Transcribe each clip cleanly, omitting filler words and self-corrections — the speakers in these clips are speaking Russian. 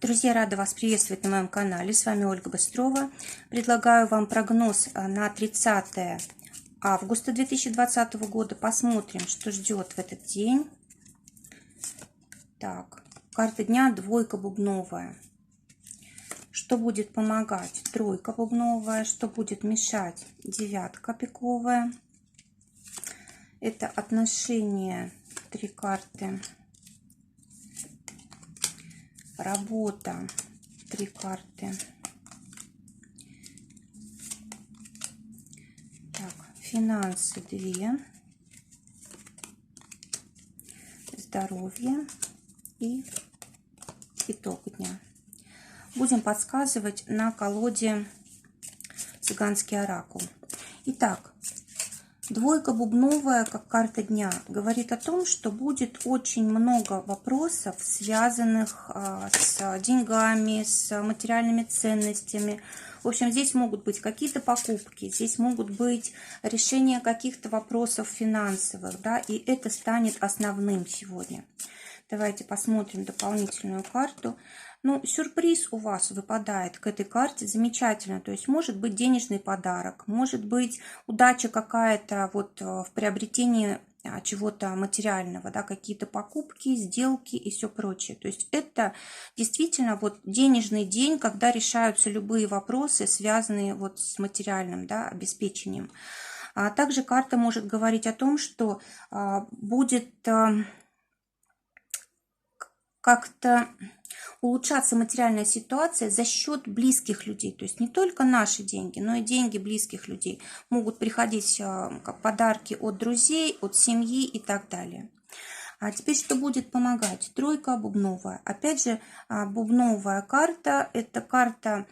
Друзья, рада вас приветствовать на моем канале. С вами Ольга Быстрова. Предлагаю вам прогноз на 30 августа 2020 года. Посмотрим, что ждет в этот день. Так, карта дня двойка бубновая. Что будет помогать? Тройка бубновая. Что будет мешать? Девятка пиковая. Это отношения, 3 карты. Работа, 3 карты. Так, финансы 2. Здоровье и итог дня. Будем подсказывать на колоде цыганский оракул. Итак, двойка бубновая, как карта дня, говорит о том, что будет очень много вопросов, связанных с деньгами, с материальными ценностями. В общем, здесь могут быть какие-то покупки, здесь могут быть решения каких-то вопросов финансовых, да, и это станет основным сегодня. Давайте посмотрим дополнительную карту. Ну, сюрприз у вас выпадает к этой карте, замечательно. То есть может быть денежный подарок, может быть удача какая-то вот в приобретении чего-то материального, да, какие-то покупки, сделки и все прочее. То есть это действительно вот денежный день, когда решаются любые вопросы, связанные вот с материальным, да, обеспечением. А также карта может говорить о том, что будет как-то улучшаться материальная ситуация за счет близких людей. То есть не только наши деньги, но и деньги близких людей могут приходить как подарки от друзей, от семьи и так далее. А теперь что будет помогать? Тройка бубновая. Опять же, бубновая карта – это карта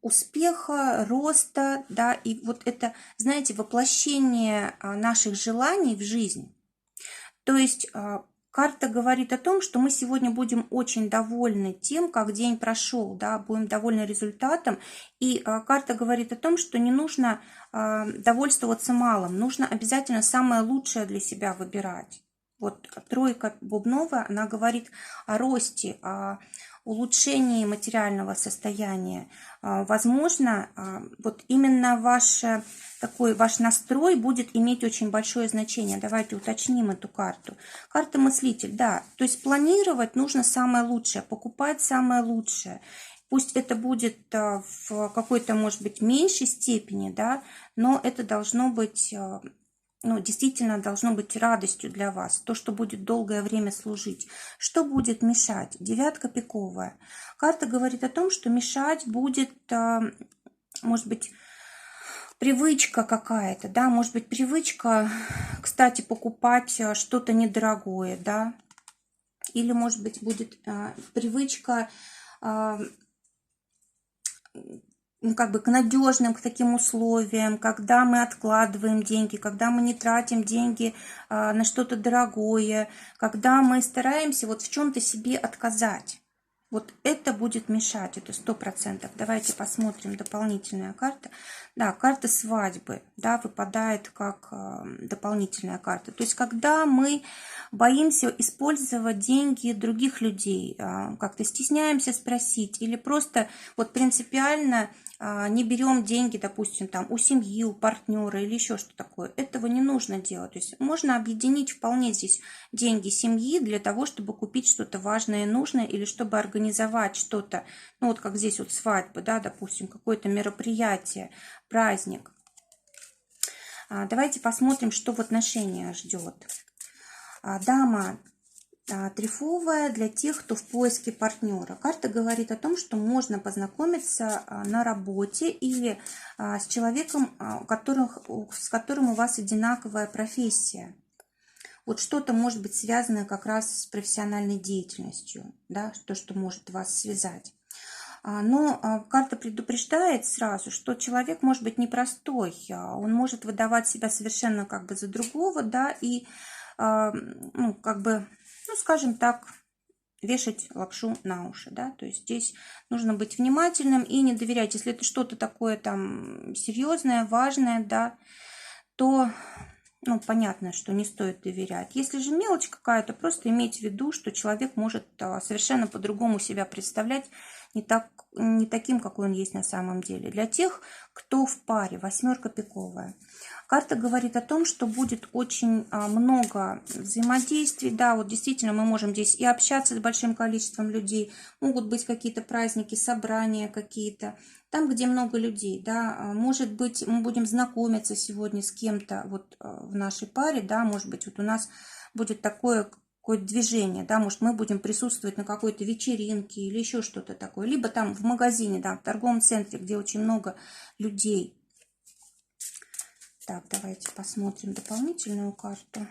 успеха, роста, да, и вот это, знаете, воплощение наших желаний в жизнь. То есть карта говорит о том, что мы сегодня будем очень довольны тем, как день прошел, да, будем довольны результатом. И карта говорит о том, что не нужно довольствоваться малым, нужно обязательно самое лучшее для себя выбирать. Вот тройка бубновая, она говорит о росте, о улучшении материального состояния. Возможно, вот именно ваш настрой будет иметь очень большое значение. Давайте уточним эту карту. Карта мыслитель, да, то есть планировать нужно самое лучшее, покупать самое лучшее. Пусть это будет в какой-то, может быть, меньшей степени, да, но это должно быть, ну, действительно должно быть радостью для вас, то, что будет долгое время служить. Что будет мешать? Девятка пиковая. Карта говорит о том, что мешать будет, может быть, привычка какая-то, да, может быть, привычка, кстати, покупать что-то недорогое, да, или, может быть, будет привычка как бы к надежным, к таким условиям, когда мы откладываем деньги, когда мы не тратим деньги на что-то дорогое, когда мы стараемся вот в чем-то себе отказать. Вот это будет мешать, это 100%. Давайте посмотрим дополнительная карта. Да, карта свадьбы, да, выпадает как дополнительная карта. То есть, когда мы боимся использовать деньги других людей, как-то стесняемся спросить или просто вот принципиально не берем деньги, допустим, там у семьи, у партнера или еще что такое. Этого не нужно делать. То есть можно объединить вполне здесь деньги семьи для того, чтобы купить что-то важное и нужное или чтобы организовать что-то, ну вот как здесь вот свадьба, да, допустим, какое-то мероприятие, праздник. Давайте посмотрим, что в отношениях ждет. Дама трефовая для тех, кто в поиске партнера. Карта говорит о том, что можно познакомиться на работе или с человеком, с которым у вас одинаковая профессия. Вот что-то может быть связано как раз с профессиональной деятельностью, да, то, что может вас связать. Но карта предупреждает сразу, что человек может быть непростой, он может выдавать себя совершенно как бы за другого, да, и, ну, как бы, ну, скажем так, вешать лапшу на уши, да, то есть здесь нужно быть внимательным и не доверять. Если это что-то такое там серьезное, важное, да, то Ну, понятно, что не стоит доверять. Если же мелочь какая-то, просто иметь в виду, что человек может совершенно по-другому себя представлять, не таким, какой он есть на самом деле. Для тех, кто в паре, восьмерка пиковая. Карта говорит о том, что будет очень много взаимодействий. Да, вот действительно мы можем здесь и общаться с большим количеством людей. Могут быть какие-то праздники, собрания какие-то. Там, где много людей, да, может быть, мы будем знакомиться сегодня с кем-то вот в нашей паре, да, может быть, вот у нас будет такое какое-то движение, да, может, мы будем присутствовать на какой-то вечеринке или еще что-то такое, либо там в магазине, да, в торговом центре, где очень много людей. Так, давайте посмотрим дополнительную карту.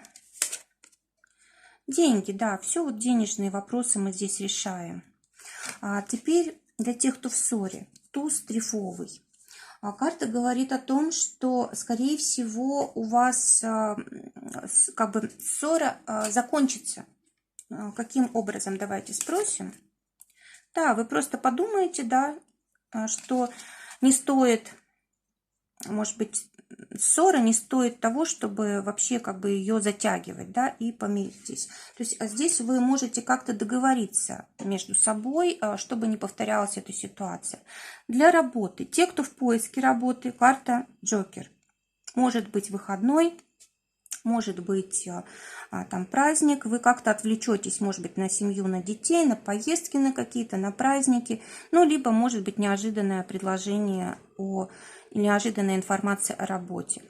Деньги, да, все вот денежные вопросы мы здесь решаем. А теперь для тех, кто в ссоре, туз трефовый. Карта говорит о том, что, скорее всего, у вас как бы ссора закончится. Каким образом? Давайте спросим. Да, вы просто подумаете, да, что не стоит, может быть, ссора не стоит того, чтобы вообще как бы ее затягивать, да, и помиритесь. То есть здесь вы можете как-то договориться между собой, чтобы не повторялась эта ситуация. Для работы. Те, кто в поиске работы, карта Джокер. Может быть выходной, может быть там праздник, вы как-то отвлечетесь, может быть, на семью, на детей, на поездки на какие-то, на праздники, ну, либо, может быть, неожиданное предложение неожиданная информация о работе.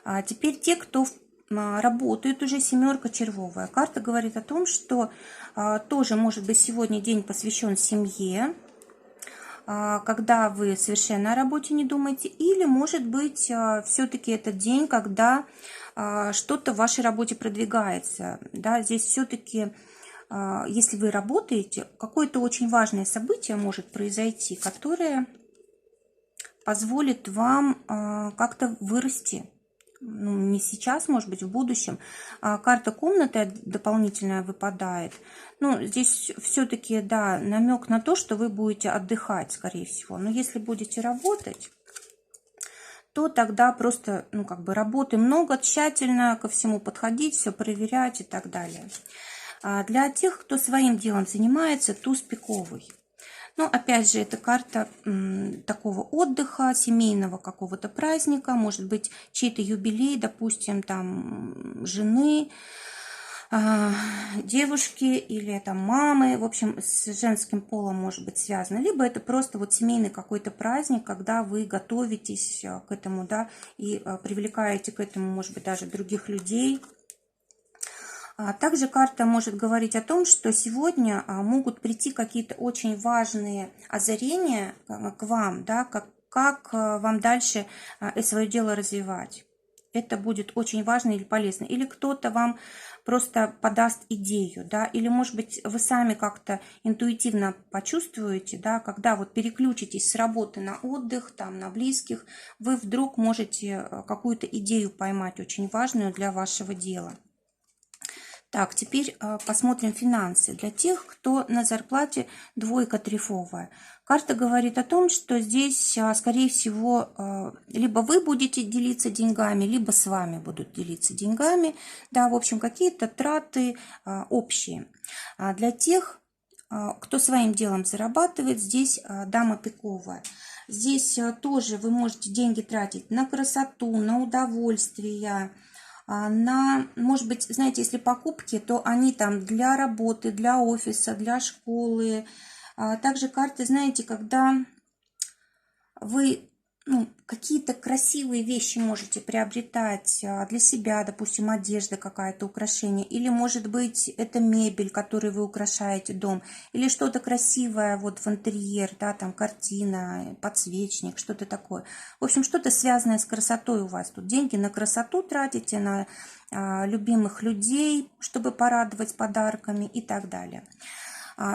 А теперь те, кто работает, уже семерка червовая. Карта говорит о том, что тоже может быть сегодня день посвящен семье, когда вы совершенно о работе не думаете, или может быть все-таки этот день, когда что-то в вашей работе продвигается. Да, здесь все-таки, если вы работаете, какое-то очень важное событие может произойти, которое позволит вам как-то вырасти. Ну, не сейчас, может быть, в будущем. Карта комнаты дополнительная выпадает. Ну, здесь все-таки, да, намек на то, что вы будете отдыхать, скорее всего. Но если будете работать, то тогда просто, ну, как бы работы много, тщательно ко всему подходить, все проверять и так далее. Для тех, кто своим делом занимается, туз пиковый. Но опять же, это карта такого отдыха, семейного какого-то праздника, может быть, чей-то юбилей, допустим, там жены, девушки или там мамы, в общем, с женским полом может быть связано. Либо это просто вот семейный какой-то праздник, когда вы готовитесь к этому, да, и привлекаете к этому, может быть, даже других людей. Также карта может говорить о том, что сегодня могут прийти какие-то очень важные озарения к вам, да, как вам дальше свое дело развивать. Это будет очень важно или полезно. Или кто-то вам просто подаст идею, да, или, может быть, вы сами как-то интуитивно почувствуете, да, когда вот переключитесь с работы на отдых, там, на близких, вы вдруг можете какую-то идею поймать очень важную для вашего дела. Так, теперь посмотрим финансы. Для тех, кто на зарплате двойка трефовая. Карта говорит о том, что здесь, скорее всего, либо вы будете делиться деньгами, либо с вами будут делиться деньгами. Да, в общем, какие-то траты общие. Для тех, кто своим делом зарабатывает, здесь дама пиковая. Здесь тоже вы можете деньги тратить на красоту, на удовольствие, может быть, знаете, если покупки, то они там для работы, для офиса, для школы. Также карты, знаете, когда вы какие-то красивые вещи можете приобретать для себя, допустим, одежда какая-то, украшение, или, может быть, это мебель, которой вы украшаете дом, или что-то красивое вот в интерьер, да, там картина, подсвечник, что-то такое. В общем, что-то связанное с красотой у вас. Тут деньги на красоту тратите, на любимых людей, чтобы порадовать подарками и так далее.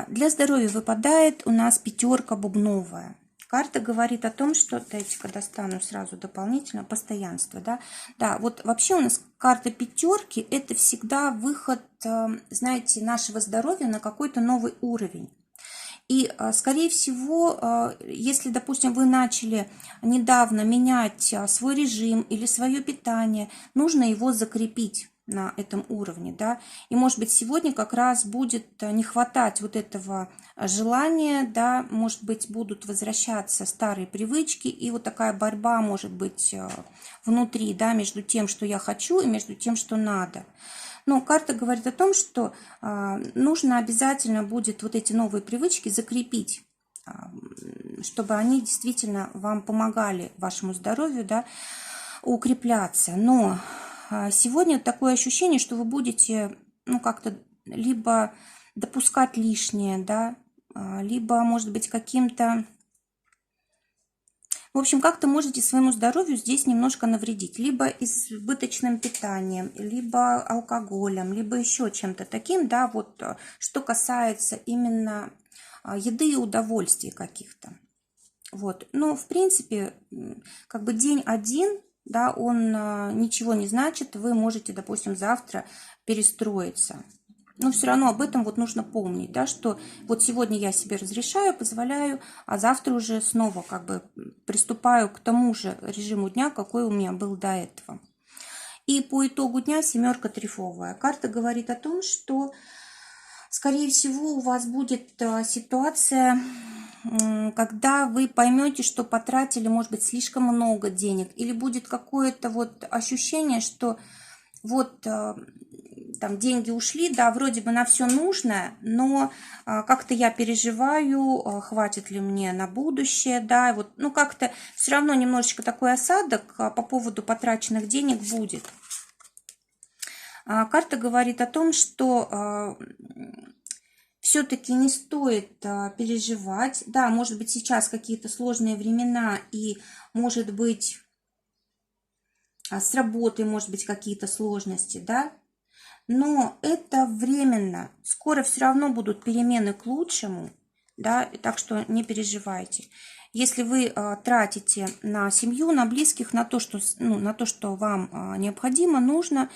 Для здоровья выпадает у нас пятерка бубновая. Карта говорит о том, что, дайте-ка достану сразу дополнительно, постоянство, да. Да, вот вообще у нас карта пятерки – это всегда выход, знаете, нашего здоровья на какой-то новый уровень. И, скорее всего, если, допустим, вы начали недавно менять свой режим или свое питание, нужно его закрепить на этом уровне, да, и, может быть, сегодня как раз будет не хватать вот этого желания, да, может быть, будут возвращаться старые привычки, и вот такая борьба может быть внутри, да, между тем, что я хочу, и между тем, что надо. Но карта говорит о том, что нужно обязательно будет вот эти новые привычки закрепить, чтобы они действительно вам помогали вашему здоровью, да, укрепляться. Но сегодня такое ощущение, что вы будете, ну, как-то либо допускать лишнее, да, либо, может быть, каким-то... В общем, как-то можете своему здоровью здесь немножко навредить. Либо избыточным питанием, либо алкоголем, либо еще чем-то таким, да, вот, что касается именно еды и удовольствий каких-то. Вот. Но, в принципе, как бы день один, да, он ничего не значит, вы можете, допустим, завтра перестроиться. Но все равно об этом вот нужно помнить, да, что вот сегодня я себе разрешаю, позволяю, а завтра уже снова как бы приступаю к тому же режиму дня, какой у меня был до этого. И по итогу дня семерка трефовая. Карта говорит о том, что, скорее всего, у вас будет ситуация, когда вы поймете, что потратили, может быть, слишком много денег, или будет какое-то вот ощущение, что вот там деньги ушли, да, вроде бы на все нужное, но как-то я переживаю, хватит ли мне на будущее, да, вот, ну, как-то все равно немножечко такой осадок по поводу потраченных денег будет. Карта говорит о том, что все-таки не стоит переживать. Да, может быть, сейчас какие-то сложные времена, и, может быть, с работой, может быть, какие-то сложности, да, но это временно. Скоро все равно будут перемены к лучшему, да, так что не переживайте. Если вы тратите на семью, на близких, на то, что, ну, на то, что вам необходимо, нужно,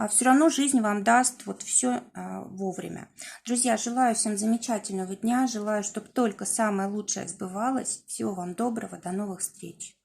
все равно жизнь вам даст вот все вовремя. Друзья, желаю всем замечательного дня, желаю, чтобы только самое лучшее сбывалось. Всего вам доброго, до новых встреч.